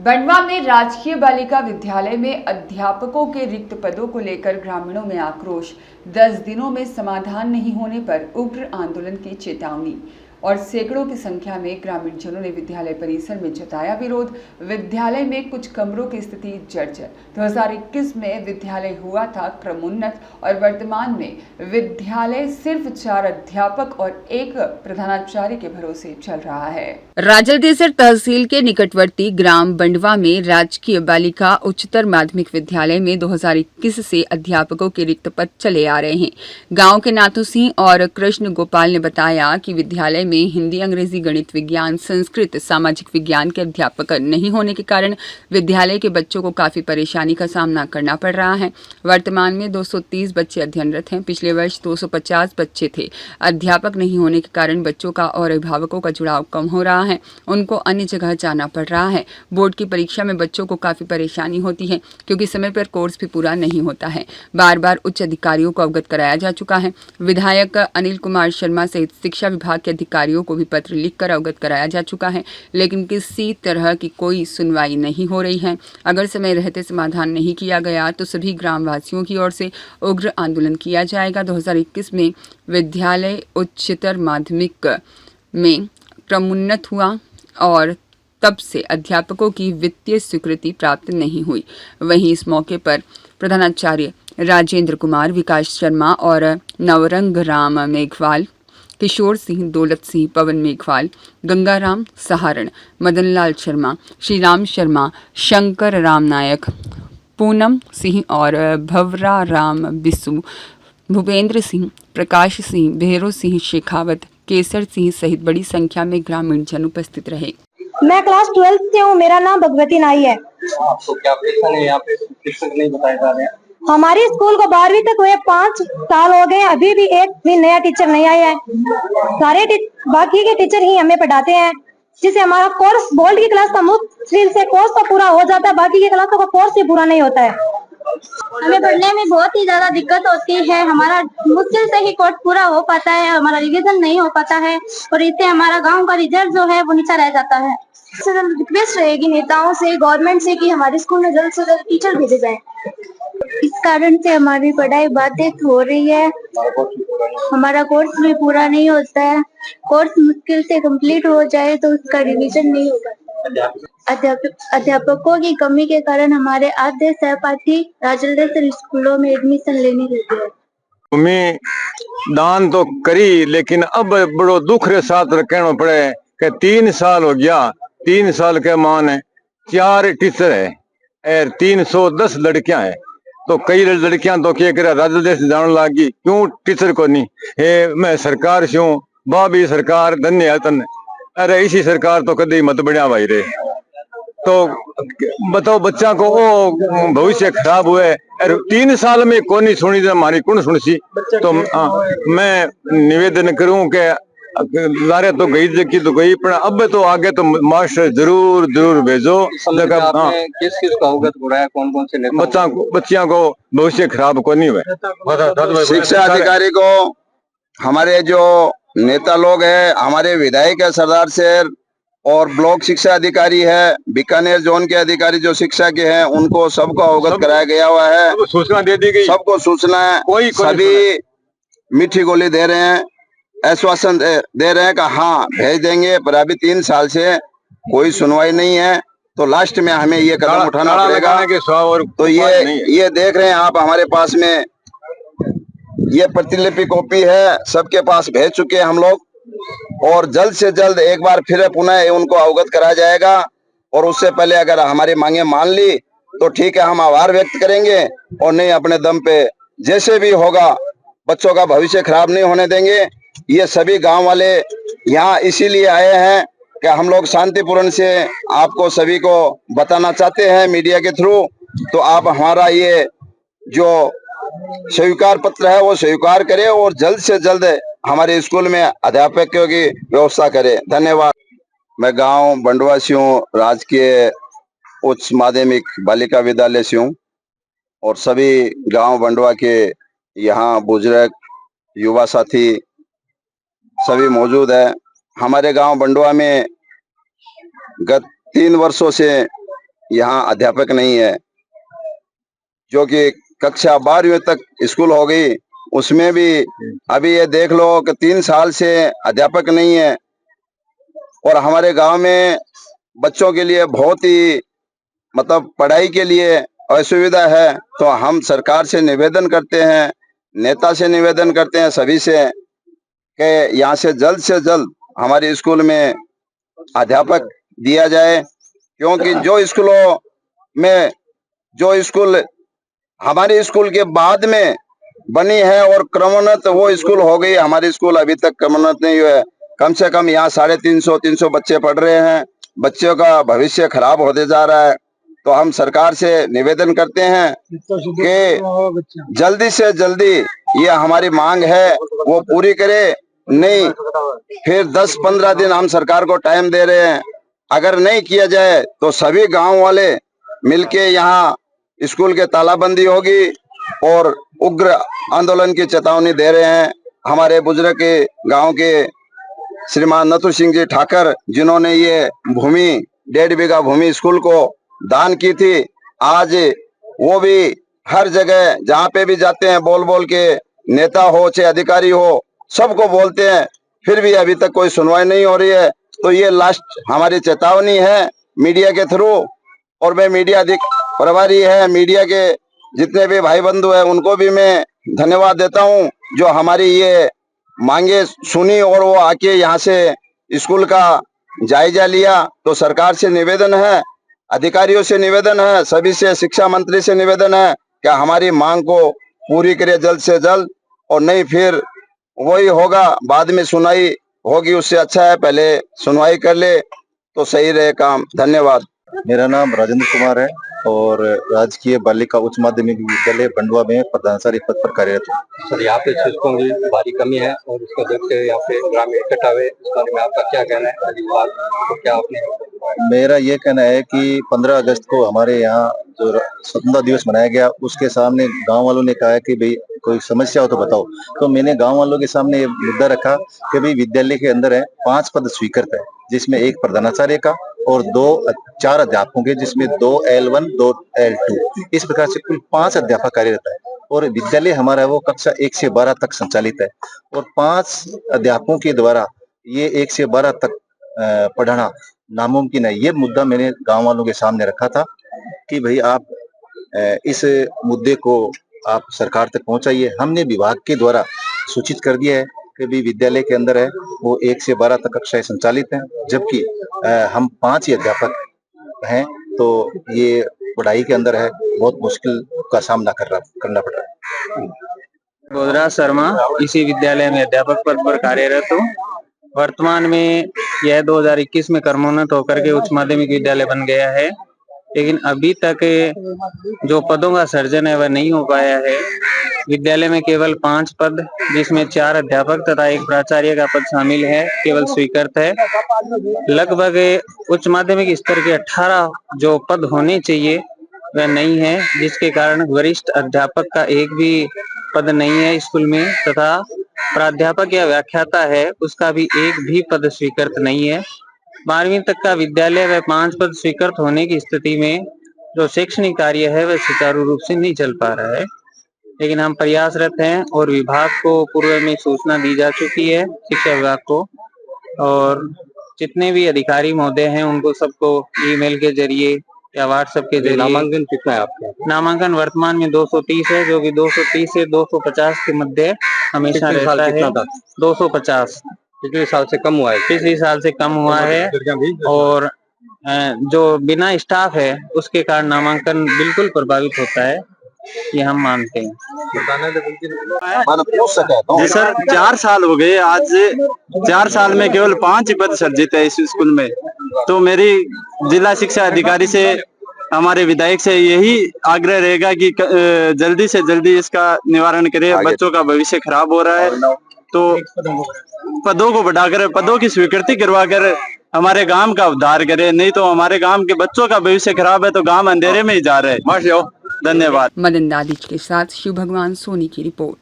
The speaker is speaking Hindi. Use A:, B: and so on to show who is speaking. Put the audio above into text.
A: बंडवा में राजकीय बालिका विद्यालय में अध्यापकों के रिक्त पदों को लेकर ग्रामीणों में आक्रोश। 10 दिनों में समाधान नहीं होने पर उग्र आंदोलन की चेतावनी और सैकड़ों की संख्या में ग्रामीणजनों ने विद्यालय परिसर में जताया विरोध। विद्यालय में कुछ कमरों की स्थिति जर्जर। 2021 में विद्यालय हुआ था क्रमोन्नत और वर्तमान में विद्यालय सिर्फ 4 अध्यापक और 1 प्रधानाचार्य के भरोसे चल रहा है।
B: राजलदेसर तहसील के निकटवर्ती ग्राम बंडवा में राजकीय बालिका उच्चतर माध्यमिक विद्यालय में 2021 से अध्यापकों के रिक्त पद चले आ रहे हैं। गांव के नाथू सिंह और कृष्ण गोपाल ने बताया कि विद्यालय में हिंदी, अंग्रेजी, गणित, विज्ञान, संस्कृत, सामाजिक विज्ञान के अध्यापक नहीं होने के कारण विद्यालय के बच्चों को काफी परेशानी का सामना करना पड़ रहा है। वर्तमान में 230 बच्चे अध्ययनरत हैं। पिछले वर्ष 250 बच्चे थे। अध्यापक नहीं होने के कारण बच्चों का और अभिभावकों का जुड़ाव कम हो रहा है। उनको अन्य जगह जाना पड़ रहा है। बोर्ड की परीक्षा में बच्चों को काफी परेशानी होती है क्योंकि समय पर कोर्स भी पूरा नहीं होता है। बार बार उच्च अधिकारियों को अवगत कराया जा चुका है। विधायक अनिल कुमार शर्मा सहित शिक्षा विभाग के अधिकारियों को भी पत्र लिखकर अवगत कराया जा चुका है, लेकिन किसी तरह की कोई सुनवाई नहीं हो रही है। अगर समय रहते समाधान नहीं किया गया तो सभी ग्रामवासियों की ओर से उग्र आंदोलन किया जाएगा। 2021 में विद्यालय उच्चतर माध्यमिक में क्रमोन्नत हुआ और तब से अध्यापकों की वित्तीय स्वीकृति प्राप्त नहीं हुई। वहीं इस मौके पर प्रधानाचार्य राजेंद्र कुमार, विकास शर्मा और नवरंग राम मेघवाल, किशोर सिंह, दौलत सिंह, पवन मेघवाल, गंगाराम सहारण, मदनलाल शर्मा, श्रीराम शर्मा, शंकर राम नायक, पूनम सिंह और भवरा राम बिसु, भूपेंद्र सिंह, प्रकाश सिंह, भैरव सिंह शेखावत, केसर सिंह सहित बड़ी संख्या में ग्रामीण जन उपस्थित रहे।
C: मैं क्लास 12 से हूँ। मेरा नाम भगवती नाई है।
D: आपको क्या परेशानी है? यहाँ पे शिक्षक नहीं बताए जा रहे हैं।
C: हमारी स्कूल को 12वीं तक हुए 5 साल हो गए, अभी भी एक भी नया टीचर नहीं आया है। सारे बाकी के टीचर ही हमें पढ़ाते हैं, जिससे हमारा कोर्स बोर्ड की क्लास का मुश्किल से कोर्स तो पूरा हो जाता है, बाकी की क्लासों का कोर्स ही पूरा नहीं होता है। हमें पढ़ने में बहुत ही ज्यादा दिक्कत होती है। हमारा मुश्किल से ही कोर्स पूरा हो पाता है, हमारा रिवीजन नहीं हो पाता है और इससे हमारा गांव का रिजल्ट जो है वो नीचा रह जाता है। रिक्वेस्ट रहेगी नेताओं से, गवर्नमेंट से कि हमारे स्कूल में जल्द से जल्द टीचर भेजे जाएं। इस कारण से हमारी पढ़ाई बाधित हो रही है। हमारा कोर्स भी पूरा नहीं होता है। कोर्स मुश्किल से कंप्लीट हो जाए तो उसका रिवीजन नहीं होगा। अध्यापकों की कमी के कारण हमारे आधे सहपाठी राजलदेसर स्कूलों में एडमिशन लेने लगे हैं।
E: मैं दान तो करी, लेकिन अब बड़ो दुख रे साथ कहना पड़े कि 3 साल हो गया। 3 साल के मान 4 टीचर है और 310 लड़कियां हैं। तो कई लड़कियां तो क्या करे राजलदेश जाने लगी, क्यों टीचर को नहीं है। मैं सरकार से हूँ, भी सरकार धन्य तन। अरे इसी सरकार तो कभी मत बढ़िया भाई रे। तो बताओ बच्चा को वो भविष्य खराब हुए और 3 साल में कौन नहीं सुनी, हमारी कौन सुनसी। तो मैं निवेदन करूं कि लारे तो गई की तो गई, पर अब तो आगे तो मास्टर जरूर जरूर भेजो।
D: किस किस का अवगत हो रहा है? कौन कौन से
E: बच्चियों को भविष्य खराब को नहीं हुए।
F: शिक्षा अधिकारी को हमारे जो नेता लोग हैं, हमारे विधायक है सरदार शहर और ब्लॉक शिक्षा अधिकारी है, बीकानेर जोन के अधिकारी जो शिक्षा के हैं, उनको सबको अवगत कराया गया हुआ है।
E: सूचना दे दी गई,
F: सबको सूचना है। सभी मीठी गोली दे रहे हैं, आश्वासन दे रहे हैं कि हाँ भेज देंगे, पर अभी 3 साल से कोई सुनवाई नहीं है। तो लास्ट में हमें ये कदम उठाना पड़ेगा। तो ये देख रहे हैं आप, हमारे पास में ये प्रतिलिपि कॉपी है, सबके पास भेज चुके हैं हम लोग और जल्द से जल्द एक बार फिर पुनः उनको अवगत कराया जाएगा। और उससे पहले अगर हमारी मांगे मान ली तो ठीक है, हम आभार व्यक्त करेंगे और नहीं अपने दम पे जैसे भी होगा बच्चों का भविष्य खराब नहीं होने देंगे। ये सभी गांव वाले यहाँ इसीलिए आए हैं कि हम लोग शांतिपूर्ण से आपको सभी को बताना चाहते हैं मीडिया के थ्रू। तो आप हमारा ये जो स्वीकार पत्र है वो स्वीकार करें और जल्द से जल्द हमारे स्कूल में अध्यापकों की व्यवस्था करें। धन्यवाद। मैं गांव बंडवा से हूँ, राजकीय उच्च माध्यमिक बालिका विद्यालय से हूँ और सभी गांव बंडवा के यहाँ बुजुर्ग युवा साथी सभी मौजूद है। हमारे गांव बंडवा में गत 3 वर्षों से यहाँ अध्यापक नहीं है। जो कि कक्षा 12वीं तक स्कूल हो गई, उसमें भी अभी ये देख लो कि 3 साल से अध्यापक नहीं है। और हमारे गांव में बच्चों के लिए बहुत ही मतलब पढ़ाई के लिए असुविधा है। तो हम सरकार से निवेदन करते हैं, नेता से निवेदन करते हैं, सभी से कि यहाँ से जल्द हमारे स्कूल में अध्यापक दिया जाए। क्योंकि जो स्कूलों में जो स्कूल हमारे स्कूल के बाद में बनी है और क्रमोन्नत वो स्कूल हो गई, हमारे स्कूल अभी तक क्रमोन्नत नहीं हुआ है। कम से कम यहाँ 350 बच्चे पढ़ रहे हैं, बच्चों का भविष्य खराब होते जा रहा है। तो हम सरकार से निवेदन करते हैं कि जल्दी से जल्दी ये हमारी मांग है वो पूरी करे, नहीं फिर 10-15 दिन हम सरकार को टाइम दे रहे हैं। अगर नहीं किया जाए तो सभी गांव वाले मिलके यहाँ स्कूल के तालाबंदी होगी और उग्र आंदोलन की चेतावनी दे रहे हैं। हमारे बुजुर्ग के गांव के श्रीमान नथु सिंह जी ठाकर, जिन्होंने ये भूमि 1.5 बीघा भूमि स्कूल को दान की थी, आज वो भी हर जगह जहाँ पे भी जाते हैं बोल बोल के, नेता हो चाहे अधिकारी हो, सबको बोलते हैं, फिर भी अभी तक कोई सुनवाई नहीं हो रही है। तो ये लास्ट हमारी चेतावनी है मीडिया के थ्रू। और मैं मीडिया प्रभारी है, मीडिया के जितने भी भाई बंधु हैं उनको भी मैं धन्यवाद देता हूं जो हमारी ये मांगे सुनी और वो आके यहाँ से स्कूल का जायजा लिया। तो सरकार से निवेदन है, अधिकारियों से निवेदन है, सभी से, शिक्षा मंत्री से निवेदन है कि हमारी मांग को पूरी करे जल्द से जल्द, और नहीं फिर वही होगा, बाद में सुनवाई होगी। उससे अच्छा है पहले सुनवाई कर ले तो सही रहे काम। धन्यवाद।
G: मेरा नाम राजेंद्र कुमार है और राजकीय बालिका उच्च माध्यमिक विद्यालय बंडवा में प्रधानाचार्य पद पर कार्यरत हूँ।
D: सर, यहाँ पे शिक्षकों की भारी कमी है और उसका जब से यहाँ पे ग्रामीण इकट्ठा हुए, इस बारे में आपका क्या कहना है? तो क्या आपने
G: मेरा ये कहना है कि 15 अगस्त को हमारे यहाँ जो स्वतंत्रता दिवस मनाया गया, उसके सामने गांव वालों ने कहा है कि भाई कोई समस्या हो तो बताओ। तो मैंने गांव वालों के सामने ये मुद्दा रखा कि भाई विद्यालय के अंदर है 5 पद स्वीकृत है, जिसमें एक प्रधानाचार्य का और 4 अध्यापकों के, जिसमें 2 L1 2 L2, इस प्रकार से कुल 5 अध्यापक कार्यरत है। और विद्यालय हमारा वो कक्षा 1 से 12 तक संचालित है और 5 अध्यापकों के द्वारा ये 1 से 12 तक पढ़ाना नामुमकिन है। ये मुद्दा मैंने गांव वालों के सामने रखा था कि भाई आप इस मुद्दे को आप सरकार तक पहुंचाइए। हमने विभाग के द्वारा सूचित कर दिया है कि भी विद्यालय के अंदर है वो 1 से 12 तक कक्षाएं संचालित हैं, जबकि हम 5 ही अध्यापक हैं। तो ये पढ़ाई के अंदर है बहुत मुश्किल का सामना करना पड़ रहा है।
H: गोदराज शर्मा इसी विद्यालय में अध्यापक पद पर कार्यरत हूँ। वर्तमान में यह 2021 में क्रमोन्नत होकर के उच्च माध्यमिक विद्यालय बन गया है, लेकिन अभी तक जो पदों का सृजन है वह नहीं हो पाया है। विद्यालय में केवल 5 पद, जिसमें 4 अध्यापक तथा 1 प्राचार्य का पद शामिल है, केवल स्वीकृत है। लगभग उच्च माध्यमिक स्तर के 18 जो पद होने चाहिए वह नहीं है, जिसके कारण वरिष्ठ अध्यापक का एक भी पद नहीं है स्कूल में, तथा प्राध्यापक या व्याख्याता है उसका भी एक भी पद स्वीकृत नहीं है। 12वीं तक का विद्यालय वह 5 पद स्वीकृत होने की स्थिति में जो शैक्षणिक कार्य है वह सुचारू रूप से नहीं चल पा रहा है। लेकिन हम प्रयासरत हैं और विभाग को पूर्व में सूचना दी जा चुकी है, शिक्षा विभाग को, और जितने भी अधिकारी महोदय हैं उनको सबको ईमेल के जरिए या व्हाट्सएप के जरिए।
D: नामांकन कितना है आपका?
H: नामांकन वर्तमान में 230 है, जो कि 230 से 250 के मध्य हमेशा रहता है। 250
D: पिछले साल से कम हुआ है।
H: पिछले साल से कम हुआ है, और जो बिना स्टाफ है उसके कारण नामांकन बिल्कुल प्रभावित होता है, ये हम मानते हैं।
I: जी सर, 4 साल हो गए आज। 4 साल में केवल 5 ही पद सर्जित है इस स्कूल में। तो मेरी जिला शिक्षा अधिकारी से, हमारे विधायक से यही आग्रह रहेगा कि जल्दी से जल्दी इसका निवारण करें। बच्चों का भविष्य खराब हो रहा है, तो पदों को बढ़ाकर पदों की स्वीकृति करवाकर हमारे गांव का उद्धार करे। नहीं तो हमारे गांव के बच्चों का भविष्य खराब है तो गांव अंधेरे में ही जा रहे हैं। धन्यवाद।
B: मदन दादिच के साथ शिव भगवान सोनी की रिपोर्ट।